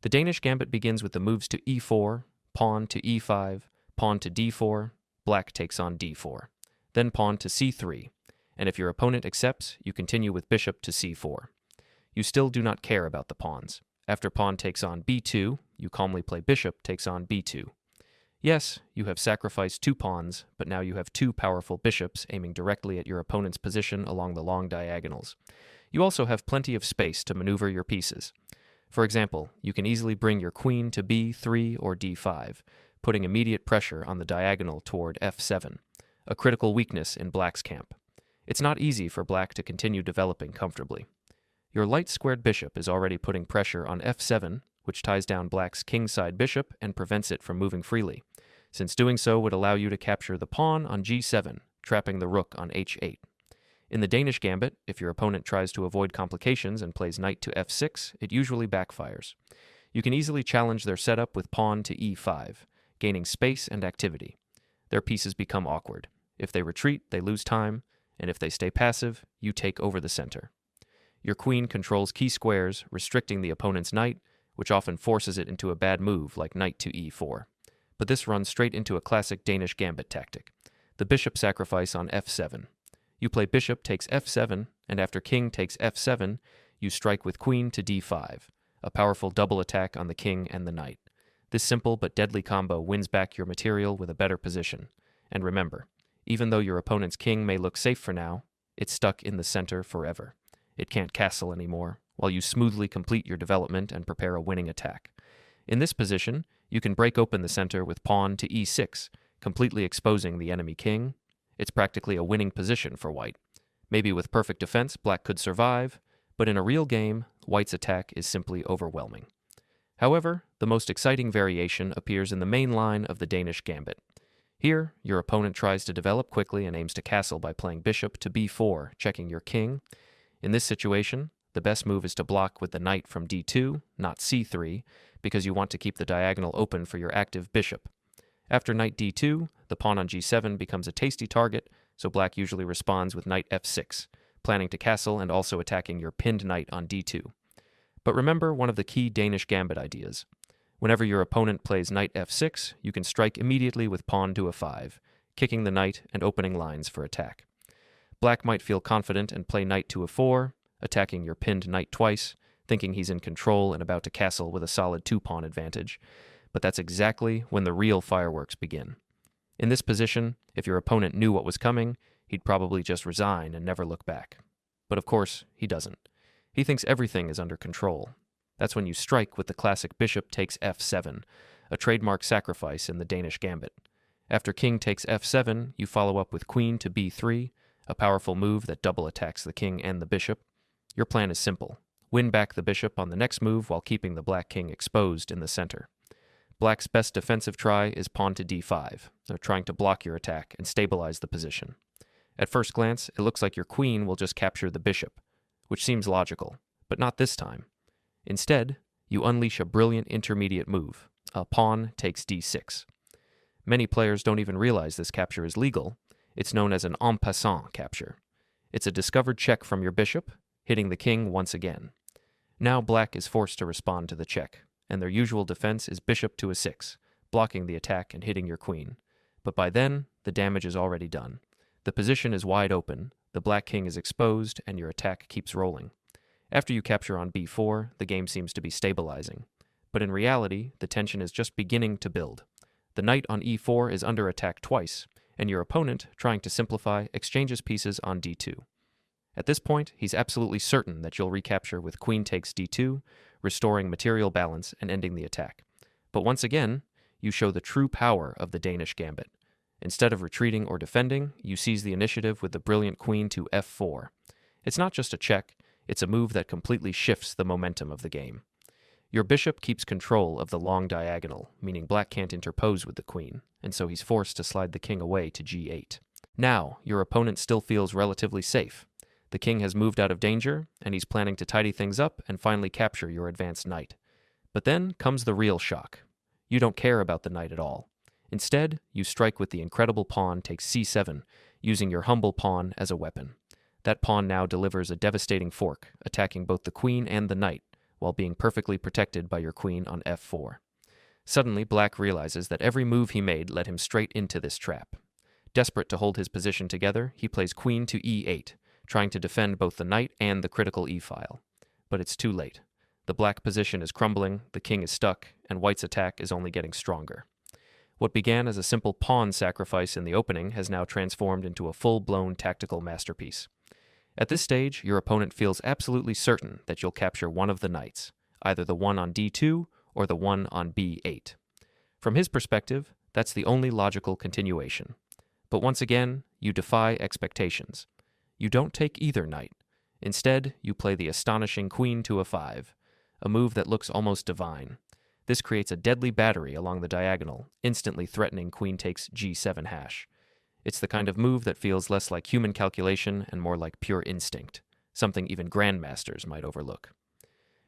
The Danish Gambit begins with the moves to e4, pawn to e5, pawn to d4, black takes on d4, then pawn to c3, and if your opponent accepts, you continue with bishop to c4. You still do not care about the pawns. After pawn takes on b2, you calmly play bishop takes on b2. Yes, you have sacrificed 2 pawns, but now you have 2 powerful bishops aiming directly at your opponent's position along the long diagonals. You also have plenty of space to maneuver your pieces. For example, you can easily bring your queen to b3 or d5, putting immediate pressure on the diagonal toward f7, a critical weakness in black's camp. It's not easy for black to continue developing comfortably. Your light-squared bishop is already putting pressure on f7, which ties down black's kingside bishop and prevents it from moving freely, since doing so would allow you to capture the pawn on g7, trapping the rook on h8. In the Danish Gambit, if your opponent tries to avoid complications and plays knight to f6, it usually backfires. You can easily challenge their setup with pawn to e5, gaining space and activity. Their pieces become awkward. If they retreat, they lose time, and if they stay passive, you take over the center. Your queen controls key squares, restricting the opponent's knight, which often forces it into a bad move like knight to e4. But this runs straight into a classic Danish Gambit tactic, the bishop sacrifice on f7. You play bishop takes f7, and after king takes f7, you strike with queen to d5, a powerful double attack on the king and the knight. This simple but deadly combo wins back your material with a better position. And remember, even though your opponent's king may look safe for now, it's stuck in the center forever. It can't castle anymore, while you smoothly complete your development and prepare a winning attack. In this position, you can break open the center with pawn to e6, completely exposing the enemy king. It's practically a winning position for white. Maybe with perfect defense, black could survive, but in a real game, white's attack is simply overwhelming. However, the most exciting variation appears in the main line of the Danish Gambit. Here, your opponent tries to develop quickly and aims to castle by playing bishop to b4, checking your king. In this situation, the best move is to block with the knight from d2, not c3, because you want to keep the diagonal open for your active bishop. After knight d2, the pawn on g7 becomes a tasty target, so black usually responds with knight f6, planning to castle and also attacking your pinned knight on d2. But remember one of the key Danish Gambit ideas. Whenever your opponent plays knight f6, you can strike immediately with pawn to a5, kicking the knight and opening lines for attack. Black might feel confident and play knight to a4, attacking your pinned knight twice, thinking he's in control and about to castle with a solid 2-pawn advantage. But that's exactly when the real fireworks begin. In this position, if your opponent knew what was coming, he'd probably just resign and never look back. But of course, he doesn't. He thinks everything is under control. That's when you strike with the classic bishop takes f7, a trademark sacrifice in the Danish Gambit. After king takes f7, you follow up with queen to b3, a powerful move that double attacks the king and the bishop. Your plan is simple. Win back the bishop on the next move while keeping the black king exposed in the center. Black's best defensive try is pawn to d5. They're trying to block your attack and stabilize the position. At first glance, it looks like your queen will just capture the bishop, which seems logical, but not this time. Instead, you unleash a brilliant intermediate move. A pawn takes d6. Many players don't even realize this capture is legal. It's known as an en passant capture. It's a discovered check from your bishop, hitting the king once again. Now black is forced to respond to the check, and their usual defense is bishop to a6, blocking the attack and hitting your queen. But by then, the damage is already done. The position is wide open, the black king is exposed, and your attack keeps rolling. After you capture on b4, the game seems to be stabilizing. But in reality, the tension is just beginning to build. The knight on e4 is under attack twice, and your opponent, trying to simplify, exchanges pieces on d2. At this point, he's absolutely certain that you'll recapture with queen takes d2, restoring material balance and ending the attack. But once again, you show the true power of the Danish Gambit. Instead of retreating or defending, you seize the initiative with the brilliant queen to f4. It's not just a check, it's a move that completely shifts the momentum of the game. Your bishop keeps control of the long diagonal, meaning black can't interpose with the queen, and so he's forced to slide the king away to g8. Now, your opponent still feels relatively safe. The king has moved out of danger, and he's planning to tidy things up and finally capture your advanced knight. But then comes the real shock. You don't care about the knight at all. Instead, you strike with the incredible pawn takes c7, using your humble pawn as a weapon. That pawn now delivers a devastating fork, attacking both the queen and the knight, while being perfectly protected by your queen on f4. Suddenly, black realizes that every move he made led him straight into this trap. Desperate to hold his position together, he plays queen to e8, trying to defend both the knight and the critical e-file. But it's too late. The black position is crumbling, the king is stuck, and white's attack is only getting stronger. What began as a simple pawn sacrifice in the opening has now transformed into a full-blown tactical masterpiece. At this stage, your opponent feels absolutely certain that you'll capture one of the knights, either the one on d2 or the one on b8. From his perspective, that's the only logical continuation. But once again, you defy expectations. You don't take either knight. Instead, you play the astonishing queen to a5, a move that looks almost divine. This creates a deadly battery along the diagonal, instantly threatening queen takes g7 hash. It's the kind of move that feels less like human calculation and more like pure instinct, something even grandmasters might overlook.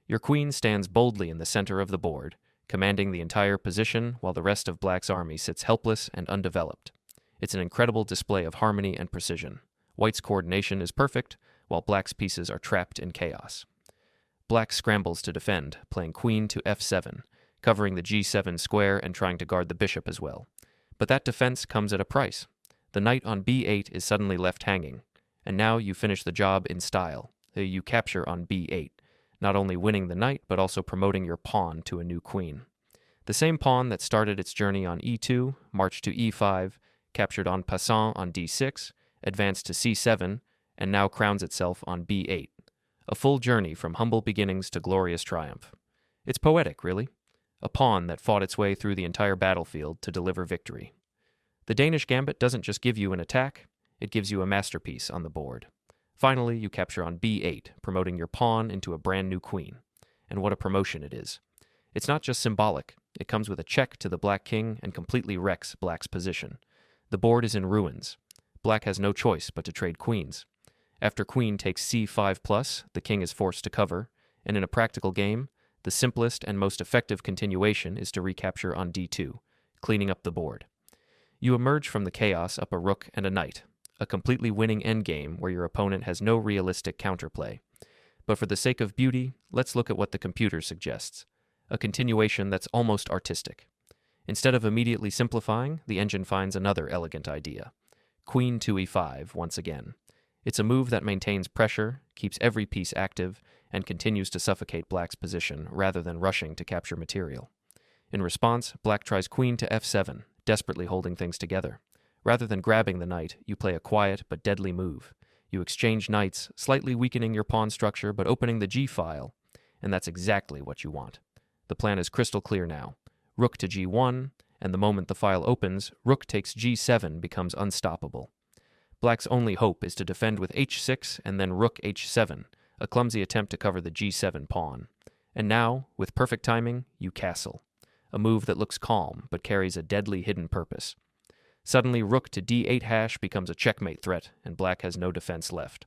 Your queen stands boldly in the center of the board, commanding the entire position while the rest of black's army sits helpless and undeveloped. It's an incredible display of harmony and precision. White's coordination is perfect, while black's pieces are trapped in chaos. Black scrambles to defend, playing queen to f7, covering the g7 square and trying to guard the bishop as well. But that defense comes at a price. The knight on b8 is suddenly left hanging, and now you finish the job in style. You capture on b8, not only winning the knight, but also promoting your pawn to a new queen. The same pawn that started its journey on e2, marched to e5, captured en passant on d6, advanced to c7, and now crowns itself on b8. A full journey from humble beginnings to glorious triumph. It's poetic, really. A pawn that fought its way through the entire battlefield to deliver victory. The Danish Gambit doesn't just give you an attack, it gives you a masterpiece on the board. Finally, you capture on b8, promoting your pawn into a brand new queen. And what a promotion it is. It's not just symbolic, it comes with a check to the black king and completely wrecks black's position. The board is in ruins. Black has no choice but to trade queens. After queen takes c5+, the king is forced to cover, and in a practical game, the simplest and most effective continuation is to recapture on d2, cleaning up the board. You emerge from the chaos up a rook and a knight, a completely winning endgame where your opponent has no realistic counterplay. But for the sake of beauty, let's look at what the computer suggests, a continuation that's almost artistic. Instead of immediately simplifying, the engine finds another elegant idea. Queen to e5 once again. It's a move that maintains pressure, keeps every piece active, and continues to suffocate black's position rather than rushing to capture material. In response, black tries queen to f7, desperately holding things together. Rather than grabbing the knight, you play a quiet but deadly move. You exchange knights, slightly weakening your pawn structure but opening the g-file, and that's exactly what you want. The plan is crystal clear now. Rook to g1, and the moment the file opens, rook takes g7 becomes unstoppable. Black's only hope is to defend with h6 and then rook h7, a clumsy attempt to cover the g7 pawn. And now, with perfect timing, you castle. A move that looks calm but carries a deadly hidden purpose. Suddenly, rook to d8 hash becomes a checkmate threat, and black has no defense left.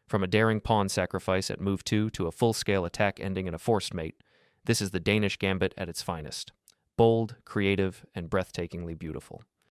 From a daring pawn sacrifice at move 2 to a full-scale attack ending in a forced mate, this is the Danish Gambit at its finest. Bold, creative, and breathtakingly beautiful.